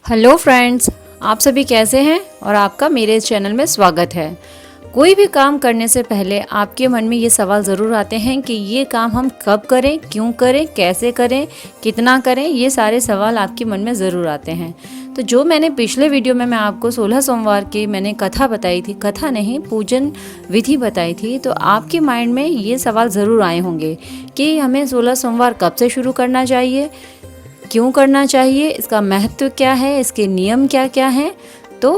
Hello friends, आप सभी कैसे हैं और आपका मेरे इस चैनल में स्वागत है। कोई भी काम करने से पहले आपके मन में ये सवाल ज़रूर आते हैं कि ये काम हम कब करें, क्यों करें, कैसे करें, कितना करें। ये सारे सवाल आपके मन में ज़रूर आते हैं। तो जो मैंने पिछले वीडियो में मैं आपको 16 सोमवार की मैंने कथा बताई थी, कथा नहीं पूजन विधि बताई थी, तो आपके माइंड में ये सवाल ज़रूर आए होंगे कि हमें 16 सोमवार कब से शुरू करना चाहिए, क्यों करना चाहिए, इसका महत्व क्या है, इसके नियम क्या क्या हैं। तो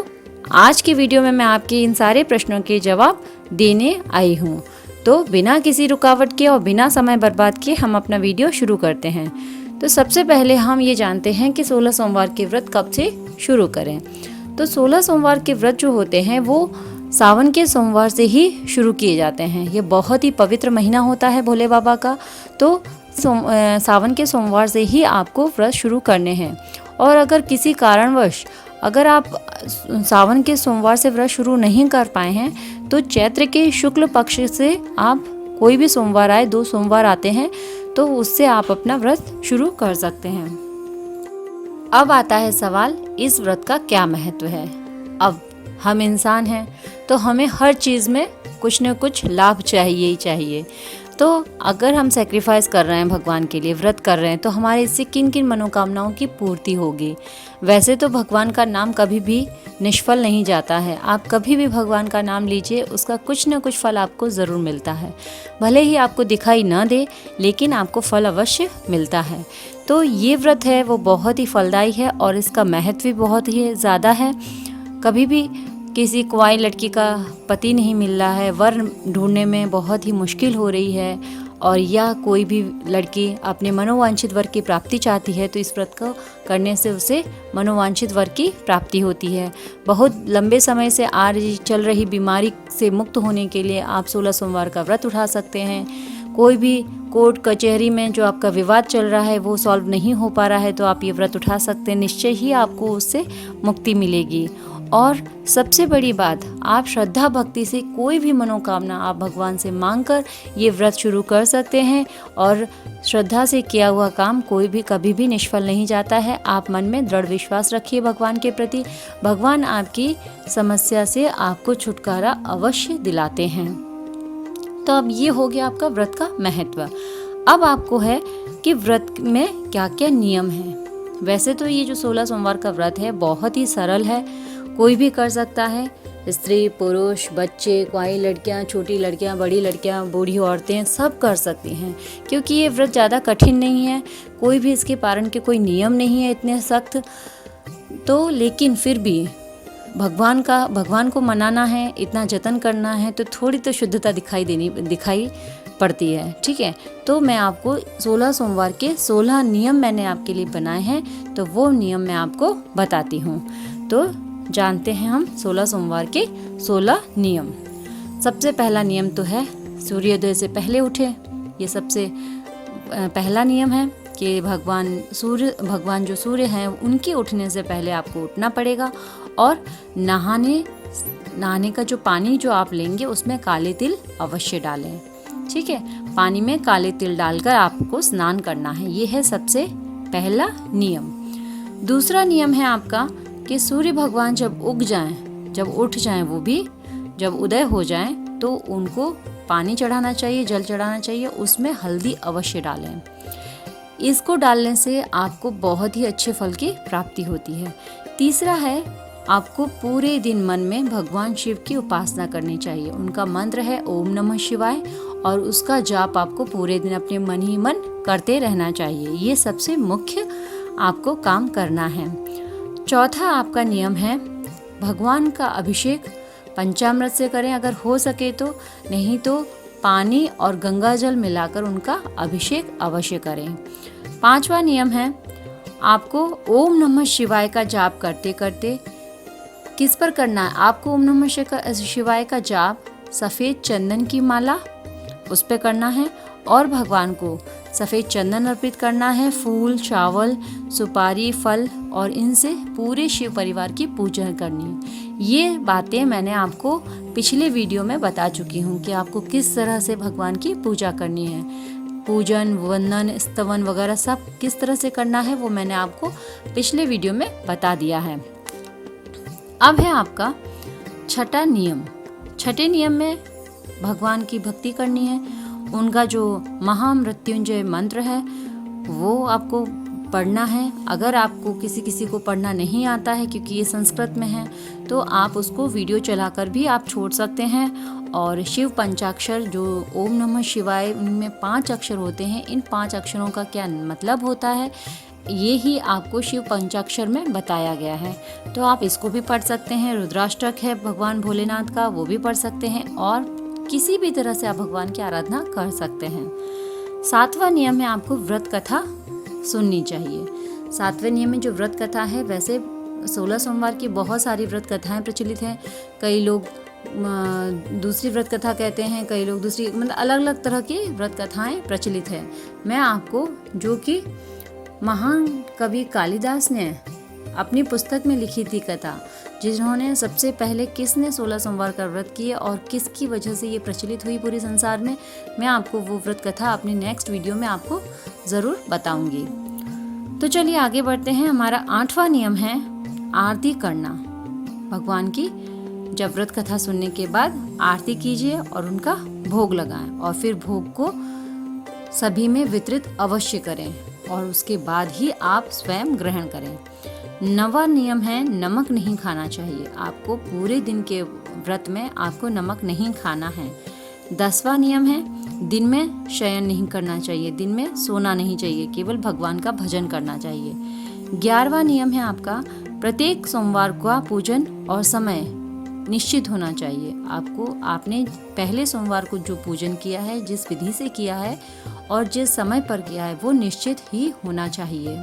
आज की वीडियो में मैं आपके इन सारे प्रश्नों के जवाब देने आई हूँ। तो बिना किसी रुकावट के और बिना समय बर्बाद किए हम अपना वीडियो शुरू करते हैं। तो सबसे पहले हम ये जानते हैं कि 16 सोमवार के व्रत कब से शुरू करें। तो 16 सोमवार के व्रत जो होते हैं वो सावन के सोमवार से ही शुरू किए जाते हैं। ये बहुत ही पवित्र महीना होता है भोले बाबा का। तो सावन के सोमवार से ही आपको व्रत शुरू करने हैं। और अगर किसी कारणवश अगर आप सावन के सोमवार से व्रत शुरू नहीं कर पाए हैं तो चैत्र के शुक्ल पक्ष से आप कोई भी सोमवार आए, 2 सोमवार आते हैं, तो उससे आप अपना व्रत शुरू कर सकते हैं। अब आता है सवाल, इस व्रत का क्या महत्व है। अब हम इंसान हैं तो हमें हर चीज़ में कुछ न कुछ लाभ चाहिए ही चाहिए। तो अगर हम सेक्रीफाइस कर रहे हैं भगवान के लिए, व्रत कर रहे हैं, तो हमारे इससे किन किन मनोकामनाओं की पूर्ति होगी। वैसे तो भगवान का नाम कभी भी निष्फल नहीं जाता है। आप कभी भी भगवान का नाम लीजिए, उसका कुछ न कुछ फल आपको ज़रूर मिलता है। भले ही आपको दिखाई न दे, लेकिन आपको फल अवश्य मिलता है। तो ये व्रत है वो बहुत ही फलदायी है और इसका महत्व भी बहुत ही ज़्यादा है। कभी भी किसी कुंवारी लड़की का पति नहीं मिल रहा है, वर ढूंढने में बहुत ही मुश्किल हो रही है, और या कोई भी लड़की अपने मनोवांछित वर की प्राप्ति चाहती है, तो इस व्रत को करने से उसे मनोवांछित वर की प्राप्ति होती है। बहुत लंबे समय से चल रही बीमारी से मुक्त होने के लिए आप 16 सोमवार का व्रत उठा सकते हैं। कोई भी कोर्ट कचहरी में जो आपका विवाद चल रहा है वो सॉल्व नहीं हो पा रहा है, तो आप ये व्रत उठा सकते हैं। निश्चय ही आपको उससे मुक्ति मिलेगी। और सबसे बड़ी बात, आप श्रद्धा भक्ति से कोई भी मनोकामना आप भगवान से मांगकर ये व्रत शुरू कर सकते हैं। और श्रद्धा से किया हुआ काम कोई भी कभी भी निष्फल नहीं जाता है। आप मन में दृढ़ विश्वास रखिए भगवान के प्रति। भगवान आपकी समस्या से आपको छुटकारा अवश्य दिलाते हैं। तो अब ये हो गया आपका व्रत का महत्व। अब आपको है कि व्रत में क्या क्या नियम हैं। वैसे तो ये जो 16 सोमवार का व्रत है बहुत ही सरल है, कोई भी कर सकता है। स्त्री, पुरुष, बच्चे, कुंवारी लड़कियां, छोटी लड़कियां, बड़ी लड़कियां, बूढ़ी औरतें सब कर सकती हैं, क्योंकि ये व्रत ज़्यादा कठिन नहीं है। कोई भी इसके पालन के कोई नियम नहीं है इतने सख्त। तो लेकिन फिर भी भगवान को मनाना है, इतना जतन करना है, तो थोड़ी तो शुद्धता दिखाई पड़ती है। ठीक है, तो मैं आपको 16 सोमवार के 16 नियम मैंने आपके लिए बनाए हैं, तो वो नियम मैं आपको बताती हूँ। तो जानते हैं हम 16 सोमवार के 16 नियम। सबसे पहला नियम तो है सूर्योदय से पहले उठे। ये सबसे पहला नियम है कि भगवान जो सूर्य हैं उनके उठने से पहले आपको उठना पड़ेगा। और नहाने का जो पानी जो आप लेंगे उसमें काले तिल अवश्य डालें। ठीक है, पानी में काले तिल डालकर आपको स्नान करना है। ये है सबसे पहला नियम। दूसरा नियम है आपका कि सूर्य भगवान जब उग जाएं, जब उठ जाएं, वो भी जब उदय हो जाएं, तो उनको पानी चढ़ाना चाहिए, जल चढ़ाना चाहिए, उसमें हल्दी अवश्य डालें। इसको डालने से आपको बहुत ही अच्छे फल की प्राप्ति होती है। तीसरा है, आपको पूरे दिन मन में भगवान शिव की उपासना करनी चाहिए। उनका मंत्र है ओम नमः शिवाय, और उसका जाप आपको पूरे दिन अपने मन ही मन करते रहना चाहिए। ये सबसे मुख्य आपको काम करना है। चौथा आपका नियम है भगवान का अभिषेक पंचामृत से करें अगर हो सके तो, नहीं तो पानी और गंगा जल मिलाकर उनका अभिषेक अवश्य करें। पांचवा नियम है, आपको ओम नमः शिवाय का जाप करते करते किस पर करना है, आपको ओम नमः शिवाय का जाप सफ़ेद चंदन की माला उस पर करना है, और भगवान को सफ़ेद चंदन अर्पित करना है, फूल, चावल, सुपारी, फल, और इनसे पूरे शिव परिवार की पूजा करनी है। ये बातें मैंने आपको पिछले वीडियो में बता चुकी हूँ कि आपको किस तरह से भगवान की पूजा करनी है। पूजन, वंदन, स्तवन वगैरह सब किस तरह से करना है वो मैंने आपको पिछले वीडियो में बता दिया है। अब है आपका छठा नियम। छठे नियम में भगवान की भक्ति करनी है। उनका जो महामृत्युंजय मंत्र है वो आपको पढ़ना है। अगर आपको किसी को पढ़ना नहीं आता है, क्योंकि ये संस्कृत में है, तो आप उसको वीडियो चलाकर भी आप छोड़ सकते हैं। और शिव पंचाक्षर जो ओम नमः शिवाय, उनमें 5 अक्षर होते हैं। इन 5 अक्षरों का क्या मतलब होता है ये ही आपको शिव पंचाक्षर में बताया गया है। तो आप इसको भी पढ़ सकते हैं। रुद्राष्टक है भगवान भोलेनाथ का, वो भी पढ़ सकते हैं। और किसी भी तरह से आप भगवान की आराधना कर सकते हैं। 7वां नियम है आपको व्रत कथा सुननी चाहिए। 7वें नियम में जो व्रत कथा है, वैसे 16 सोमवार की बहुत सारी व्रत कथाएं प्रचलित हैं। कई लोग दूसरी व्रत कथा कहते हैं, कई लोग दूसरी, मतलब अलग अलग तरह की व्रत कथाएं प्रचलित है। मैं आपको जो कि महान कवि कालिदास ने अपनी पुस्तक में लिखी थी कथा, जिन्होंने सबसे पहले किसने 16 सोमवार का व्रत किया और किसकी वजह से ये प्रचलित हुई पूरे संसार में, मैं आपको वो व्रत कथा अपनी नेक्स्ट वीडियो में आपको ज़रूर बताऊंगी। तो चलिए आगे बढ़ते हैं। हमारा 8वां नियम है आरती करना। भगवान की जब व्रत कथा सुनने के बाद आरती कीजिए और उनका भोग लगाएं, और फिर भोग को सभी में वितरित अवश्य करें, और उसके बाद ही आप स्वयं ग्रहण करें। 9वां नियम है नमक नहीं खाना चाहिए। आपको पूरे दिन के व्रत में आपको नमक नहीं खाना है। 10वां नियम है दिन में शयन नहीं करना चाहिए, दिन में सोना नहीं चाहिए, केवल भगवान का भजन करना चाहिए। 11वां नियम है आपका प्रत्येक सोमवार का पूजन और समय निश्चित होना चाहिए। आपने पहले सोमवार को जो पूजन किया है, जिस विधि से किया है और जिस समय पर किया है, वो निश्चित ही होना चाहिए।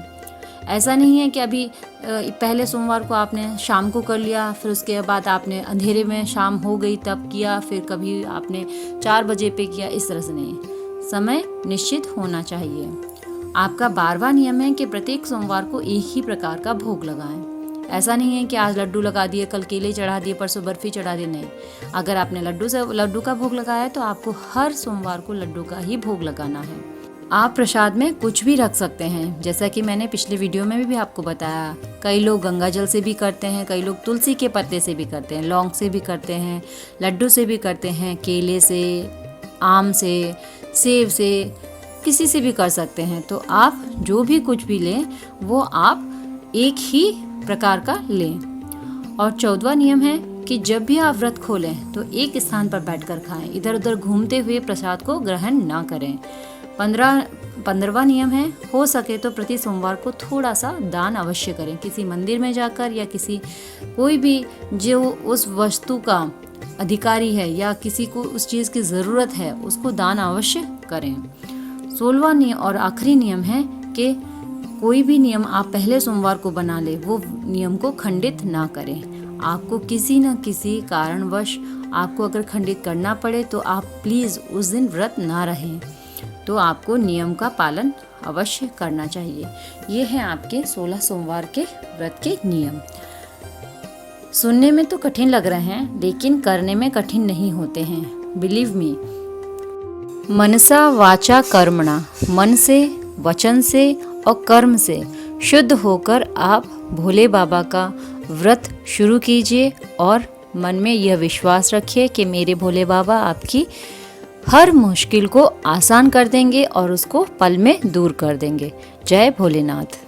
ऐसा नहीं है कि अभी पहले सोमवार को आपने शाम को कर लिया, फिर उसके बाद आपने अंधेरे में शाम हो गई तब किया, फिर कभी आपने 4 बजे पे किया, इस तरह से नहीं। समय निश्चित होना चाहिए। आपका 12वां नियम है कि प्रत्येक सोमवार को एक ही प्रकार का भोग लगाएं। ऐसा नहीं है कि आज लड्डू लगा दिए, कल केले चढ़ा दिए, परसों बर्फी चढ़ा दी, नहीं। अगर आपने लड्डू का भोग लगाया है तो आपको हर सोमवार को लड्डू का ही भोग लगाना है। आप प्रसाद में कुछ भी रख सकते हैं, जैसा कि मैंने पिछले वीडियो में भी आपको बताया। कई लोग गंगा जल से भी करते हैं, कई लोग तुलसी के पत्ते से भी करते हैं, लौंग से भी करते हैं, लड्डू से भी करते हैं, केले से, आम से, सेब से, किसी से भी कर सकते हैं। तो आप जो भी कुछ भी लें वो आप एक ही प्रकार का लें। और 14वां नियम है कि जब भी आप व्रत खोलें तो एक स्थान पर बैठकर खाएं, इधर उधर घूमते हुए प्रसाद को ग्रहण ना करें। 15वां नियम है हो सके तो प्रति सोमवार को थोड़ा सा दान अवश्य करें, किसी मंदिर में जाकर या कोई भी जो उस वस्तु का अधिकारी है या किसी को उस चीज़ की ज़रूरत है उसको दान अवश्य करें। 16वां नियम और आखिरी नियम है कि कोई भी नियम आप पहले सोमवार को बना ले, वो नियम को खंडित ना करें। आपको किसी न किसी कारणवश आपको अगर खंडित करना पड़े तो आप प्लीज़ उस दिन व्रत ना रहें। तो आपको नियम का पालन अवश्य करना चाहिए। ये हैं आपके 16 सोमवार के व्रत के नियम। सुनने में तो कठिन लग रहे हैं, लेकिन करने में कठिन नहीं होते हैं। Believe me. मनसा वाचा कर्मणा, मन से, वचन से और कर्म से शुद्ध होकर आप भोले बाबा का व्रत शुरू कीजिए और मन में यह विश्वास रखिए कि मेरे भोले बाबा आपकी हर मुश्किल को आसान कर देंगे और उसको पल में दूर कर देंगे। जय भोलेनाथ।